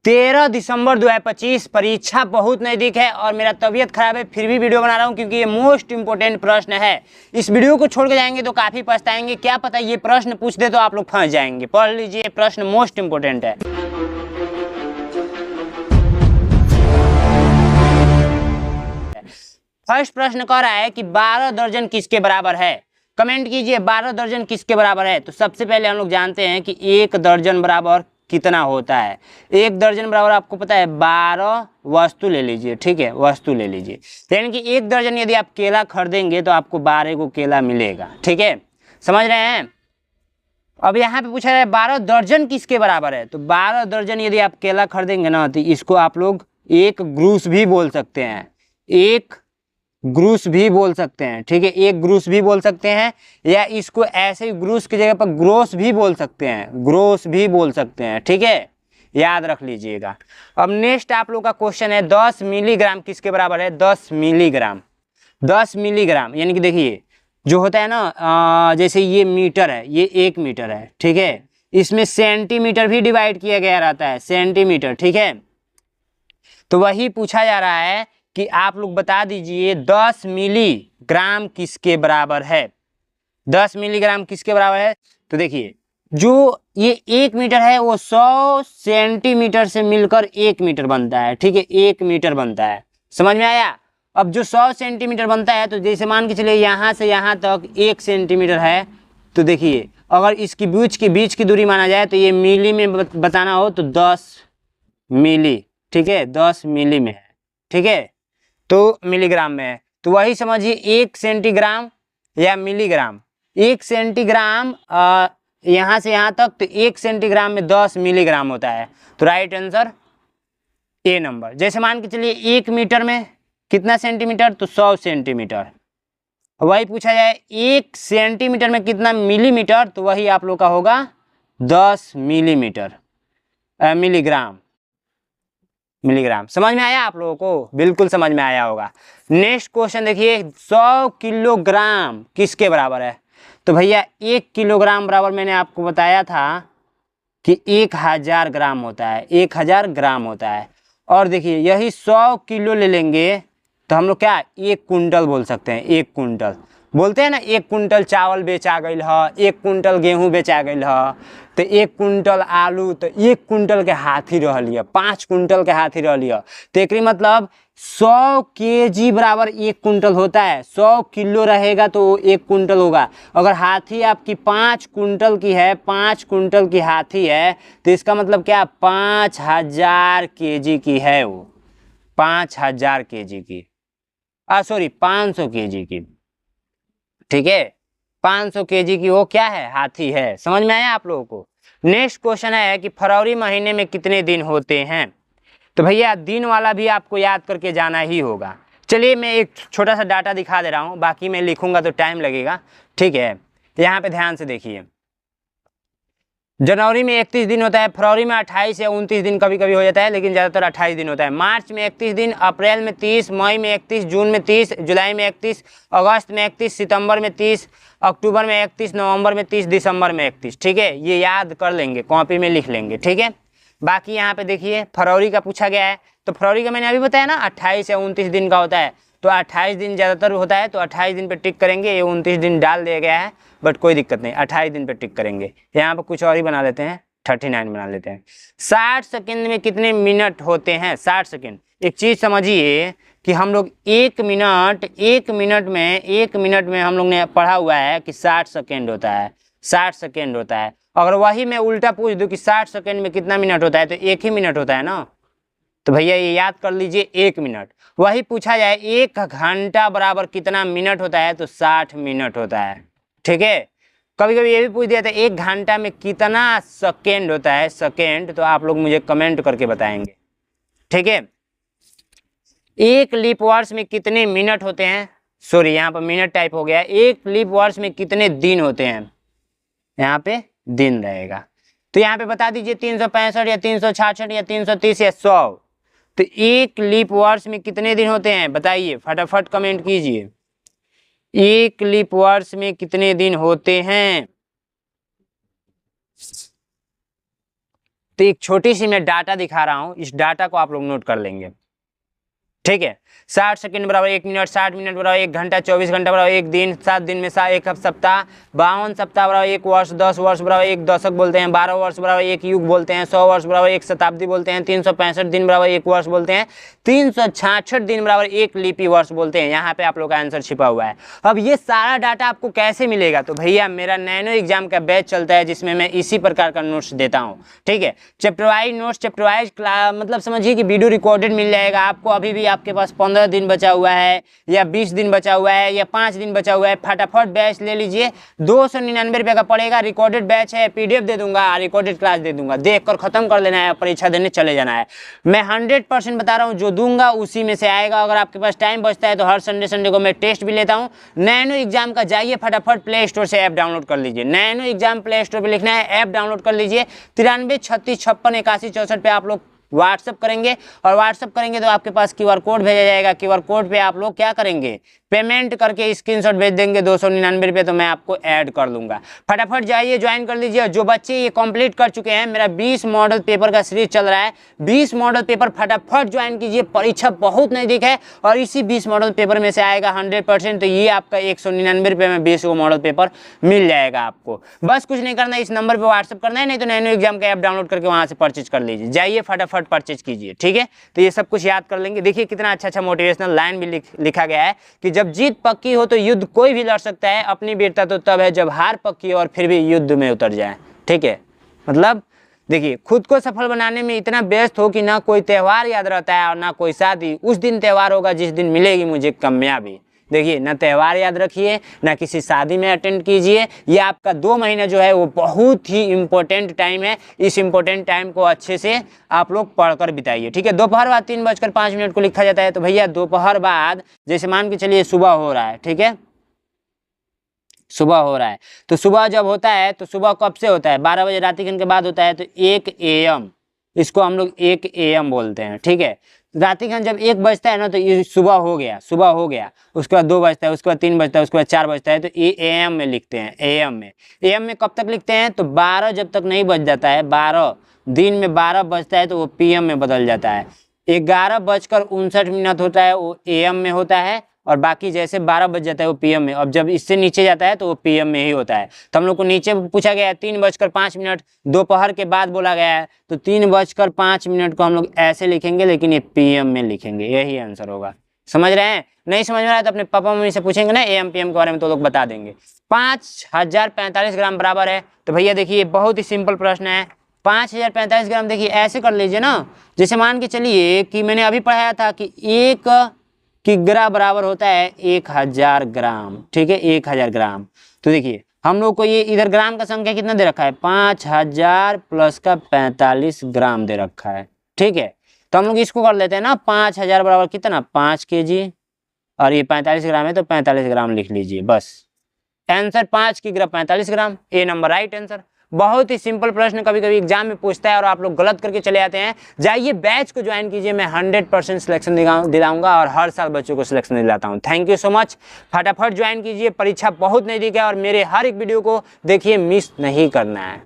13 दिसंबर 2025 परीक्षा बहुत नज़दीक है और मेरा तबीयत खराब है, फिर भी वीडियो बना रहा हूँ क्योंकि ये मोस्ट इंपोर्टेंट प्रश्न है। इस वीडियो को छोड़ के जाएंगे तो काफ़ी पछताएंगे, क्या पता ये प्रश्न पूछ दे तो आप लोग फंस जाएंगे। पढ़ लीजिए, प्रश्न मोस्ट इंपोर्टेंट है। फर्स्ट प्रश्न कह रहा है कि 12 दर्जन किसके बराबर है। कमेंट कीजिए 12 दर्जन किसके बराबर है। तो सबसे पहले हम लोग जानते हैं कि 1 दर्जन बराबर कितना होता है। 1 दर्जन बराबर आपको पता है 12 वस्तु ले लीजिए, ठीक है, वस्तु ले लीजिए। यानी कि 1 दर्जन यदि आप केला खरीदेंगे तो आपको 12 को केला मिलेगा, ठीक है, समझ रहे हैं। अब यहाँ पे पूछा है 12 दर्जन किसके बराबर है। तो 12 दर्जन यदि आप केला खरीदेंगे ना तो इसको आप लोग 1 ग्रूस भी बोल सकते हैं, 1 ग्रूस भी बोल सकते हैं, ठीक है, 1 ग्रूस भी बोल सकते हैं, या इसको ऐसे ही ग्रूस की जगह पर ग्रोस भी बोल सकते हैं, ग्रोस भी बोल सकते हैं, ठीक है, याद रख लीजिएगा। अब नेक्स्ट आप लोग का क्वेश्चन है 10 मिलीग्राम किसके बराबर है। 10 मिलीग्राम, 10 मिलीग्राम यानी कि देखिए जो होता है ना, जैसे ये मीटर है, ये 1 मीटर है, ठीक है, इसमें सेंटीमीटर भी डिवाइड किया गया रहता है, सेंटीमीटर, ठीक है। तो वही पूछा जा रहा है कि आप लोग बता दीजिए 10 मिलीग्राम किसके बराबर है। 10 मिलीग्राम किसके बराबर है। तो देखिए जो ये 1 मीटर है वो 100 सेंटीमीटर से मिलकर 1 मीटर बनता है, ठीक है, 1 मीटर बनता है, समझ में आया। अब जो 100 सेंटीमीटर बनता है तो जैसे मान के चलिए यहाँ से यहाँ तक 1 सेंटीमीटर है, तो देखिए अगर इसकी बीच की दूरी माना जाए तो ये मिली में बताना हो तो 10 मिली, ठीक है, 10 मिली में है, ठीक है, तो मिलीग्राम में है। तो वही समझिए 1 सेंटीग्राम या मिलीग्राम, 1 सेंटीग्राम यहाँ से यहाँ तक, तो 1 सेंटीग्राम में 10 मिलीग्राम होता है। तो राइट आंसर ए नंबर। जैसे मान के चलिए 1 मीटर में कितना सेंटीमीटर, तो 100 सेंटीमीटर। वही पूछा जाए 1 सेंटीमीटर में कितना मिलीमीटर, तो वही आप लोग का होगा 10 मिलीमीटर, मिलीग्राम, मिलीग्राम। समझ में आया आप लोगों को, बिल्कुल समझ में आया होगा। नेक्स्ट क्वेश्चन देखिए 100 किलोग्राम किसके बराबर है। तो भैया 1 किलोग्राम बराबर मैंने आपको बताया था कि 1000 ग्राम होता है, 1000 ग्राम होता है। और देखिए यही 100 किलो ले लेंगे तो हम लोग क्या 1 कुंटल बोल सकते हैं, 1 कुंटल बोलते हैं ना। 1 कुंटल चावल बेचा गई है, 1 कुंटल गेहूँ बेचा गई है, तो 1 कुंटल आलू, तो 1 कुंटल के हाथी रही है, 5 कुंटल के हाथी रही है। तो एक मतलब 100 केजी बराबर 1 कुंटल होता है। 100 किलो रहेगा तो 1 कुंटल होगा। अगर हाथी आपकी 5 कुंटल की है, 5 कुंटल की हाथी है, तो इसका मतलब क्या 5000 केजी की है वो, 5000 केजी की, सॉरी 500 केजी की, ठीक है, 500 केजी की वो क्या है, हाथी है। समझ में आया आप लोगों को। नेक्स्ट क्वेश्चन है कि फरवरी महीने में कितने दिन होते हैं। तो भैया दिन वाला भी आपको याद करके जाना ही होगा। चलिए मैं एक छोटा सा डाटा दिखा दे रहा हूँ, बाकी मैं लिखूंगा तो टाइम लगेगा, ठीक है। तो यहाँ पे ध्यान से देखिए, जनवरी में 31 दिन होता है, फरवरी में 28 या 29 दिन कभी कभी हो जाता है, लेकिन ज़्यादातर 28 दिन होता है। मार्च में 31 दिन, अप्रैल में 30, मई में 31, जून में 30, जुलाई में 31, अगस्त में 31, सितंबर में 30, अक्टूबर में 31, नवंबर में 30, दिसंबर में 31, ठीक है। ये याद कर लेंगे, कॉपी में लिख लेंगे, ठीक है। बाकी यहाँ पे देखिए फरवरी का पूछा गया है, तो फरवरी का मैंने अभी बताया ना 28 या 29 दिन का होता है, तो 28 दिन ज़्यादातर होता है, तो 28 दिन पे टिक करेंगे। ये 29 दिन डाल दिया गया है बट कोई दिक्कत नहीं, 28 दिन पे टिक करेंगे। यहाँ पर कुछ और ही बना लेते हैं, 39 बना लेते हैं। 60 सेकेंड में कितने मिनट होते हैं। 60 सेकेंड, एक चीज़ समझिए कि हम लोग 1 मिनट में हम लोग ने पढ़ा हुआ है कि 60 सेकेंड होता है, 60 सेकेंड होता है। अगर वही मैं उल्टा पूछ दूँ कि 60 सेकेंड में कितना मिनट होता है, तो 1 ही मिनट होता है ना। तो भैया ये याद कर लीजिए 1 मिनट। वही पूछा जाए 1 घंटा बराबर कितना मिनट होता है, तो 60 मिनट होता है, ठीक है। कभी कभी ये भी पूछ दिया था 1 घंटा में कितना सेकेंड होता है, सेकेंड, तो आप लोग मुझे कमेंट करके बताएंगे, ठीक है। 1 लीप वर्ष में कितने मिनट होते हैं, सॉरी यहाँ पर मिनट टाइप हो गया है। 1 लीप वर्ष में कितने दिन होते हैं, यहाँ पे दिन रहेगा। तो यहाँ पे बता दीजिए 365 या 366 या 330 या 100। तो 1 लीप वर्ष में कितने दिन होते हैं बताइए, फटाफट कमेंट कीजिए। 1 लीप वर्ष में कितने दिन होते हैं। तो एक छोटी सी मैं डाटा दिखा रहा हूँ, इस डाटा को आप लोग नोट कर लेंगे, ठीक है। 60 सेकंड बराबर 1 मिनट, 60 मिनट बराबर 1 घंटा, 24 घंटा बराबर 1 दिन, 7 दिन में 1 सप्ताह, 52 सप्ताह बराबर 1 वर्ष, 10 वर्ष बराबर 1 दशक बोलते हैं, 12 वर्ष बराबर 1 युग बोलते हैं, 100 वर्ष बराबर 1 शताब्दी बोलते हैं, 365 दिन बराबर 1 वर्ष बोलते हैं, 366 दिन बराबर 1 लिपि वर्ष बोलते हैं। यहाँ पे आप लोग का आंसर छिपा हुआ है। अब ये सारा डाटा आपको कैसे मिलेगा? तो भैया मेरा नैनो एग्जाम का बैच चलता है जिसमें मैं इसी प्रकार का नोट्स देता हूँ, ठीक है। Chapter wise notes, chapter wise मतलब समझिए कि वीडियो रिकॉर्डेड मिल जाएगा आपको। अभी भी आपके पास 15 दिन बचा हुआ है या 20 दिन बचा हुआ है या 5 दिन बचा हुआ है, फटाफट बैच ले लीजिए। 299 रुपये का पड़ेगा, रिकॉर्डेड बैच है, PDF दे दूंगा, रिकॉर्डेड क्लास दे दूंगा, देख कर खत्म कर लेना है, परीक्षा देने चले जाना है। मैं 100% बता रहा हूँ, जो दूंगा उसी में से आएगा। अगर आपके पास टाइम बचता है तो हर संडे को मैं टेस्ट भी लेता हूँ। नैनो एग्जाम का जाइए फटाफट प्ले स्टोर से ऐप डाउनलोड कर लीजिए। नैनो एग्जाम प्ले स्टोर पर लिखना है, ऐप डाउनलोड कर लीजिए। 93 36 56 81 64 पे आप लोग व्हाट्सअप करेंगे और व्हाट्सअप करेंगे तो आपके पास QR कोड भेजा जाएगा। QR कोड पे आप लोग क्या करेंगे, पेमेंट करके स्क्रीनशॉट भेज देंगे 299 रुपये, तो मैं आपको ऐड कर दूंगा। फटाफट जाइए ज्वाइन कर लीजिए। जो बच्चे ये कंप्लीट कर चुके हैं, मेरा 20 मॉडल पेपर का सीरीज चल रहा है, 20 मॉडल पेपर फटाफट ज्वाइन कीजिए। परीक्षा बहुत नज़दीक है और इसी 20 मॉडल पेपर में से आएगा 100%, तो ये आपका 199 रुपये में 20 को मॉडल पेपर मिल जाएगा आपको। बस कुछ नहीं करना है, इस नंबर पर व्हाट्सअप करना है, नहीं तो नैनो एग्जाम का ऐप डाउनलोड करके वहाँ से परचेज कर लीजिए। जाइए फटाफट परचेज कीजिए, ठीक है। तो ये सब कुछ याद कर लेंगे। देखिए कितना अच्छा मोटिवेशनल लाइन भी लिखा गया है कि जब जीत पक्की हो तो युद्ध कोई भी लड़ सकता है, अपनी वीरता तो तब है जब हार पक्की हो और फिर भी युद्ध में उतर जाए, ठीक है। मतलब देखिए, खुद को सफल बनाने में इतना व्यस्त हो कि ना कोई त्यौहार याद रहता है और ना कोई शादी। उस दिन त्यौहार होगा जिस दिन मिलेगी मुझे कामयाबी। देखिए, ना त्यौहार याद रखिए, ना किसी शादी में अटेंड कीजिए। ये आपका 2 महीना जो है वो बहुत ही इम्पोर्टेंट टाइम है। इस इम्पोर्टेंट टाइम को अच्छे से आप लोग पढ़कर बिताइए, ठीक है। दोपहर बाद 3:05 को लिखा जाता है, तो भैया दोपहर बाद जैसे मान के चलिए सुबह हो रहा है, ठीक है, सुबह हो रहा है, तो सुबह जब होता है तो सुबह कब से होता है? 12 बजे रातिगन के बाद होता है, तो 1 AM, इसको हम लोग 1 AM बोलते हैं, ठीक है। रातिगन जब 1 बजता है ना तो ये सुबह हो गया, सुबह हो गया। उसके बाद 2 बजता है, उसके बाद 3 बजता है, उसके बाद 4 बजता है, तो ये AM में लिखते हैं। AM में कब तक लिखते हैं? तो 12 जब तक नहीं बज जाता है, 12 दिन में 12 बजता है तो वो PM में बदल जाता है। 11:59 होता है वो AM में होता है, और बाकी जैसे 12 बज जाता है वो PM में। अब जब इससे नीचे जाता है तो वो PM में ही होता है। तो हम लोग को नीचे पूछा गया है 3:05, दोपहर के बाद बोला गया है, तो 3:05 को हम लोग ऐसे लिखेंगे, लेकिन ये PM में लिखेंगे, यही आंसर होगा। समझ रहे हैं? नहीं समझ में आया तो अपने पापा मम्मी से पूछेंगे ना AM PM के बारे में, तो लोग बता देंगे। 5045 ग्राम बराबर है। तो भैया देखिए, बहुत ही सिंपल प्रश्न है। 5045 ग्राम, देखिए ऐसे कर लीजिए ना, जैसे मान के चलिए कि मैंने अभी पढ़ाया था कि 1 किग्रा बराबर होता है 1000 ग्राम, ठीक है, 1000 ग्राम। तो देखिए हम लोग को ये इधर ग्राम का संख्या कितना दे रखा है? 5000 प्लस का 45 ग्राम दे रखा है, ठीक है। तो हम लोग इसको कर लेते हैं ना, 5000 बराबर कितना? 5 kg, और ये 45 ग्राम है तो 45 ग्राम लिख लीजिए बस। आंसर 5 किग्रा 45 ग्राम, ए नंबर राइट आंसर। बहुत ही सिंपल प्रश्न, कभी कभी एग्जाम में पूछता है और आप लोग गलत करके चले आते हैं। जाइए बैच को ज्वाइन कीजिए, मैं 100% सिलेक्शन दिलाऊंगा और हर साल बच्चों को सिलेक्शन दिलाता हूं। Thank you so much. फटाफट ज्वाइन कीजिए, परीक्षा बहुत नजदीक है और मेरे हर एक वीडियो को देखिए, मिस नहीं करना है।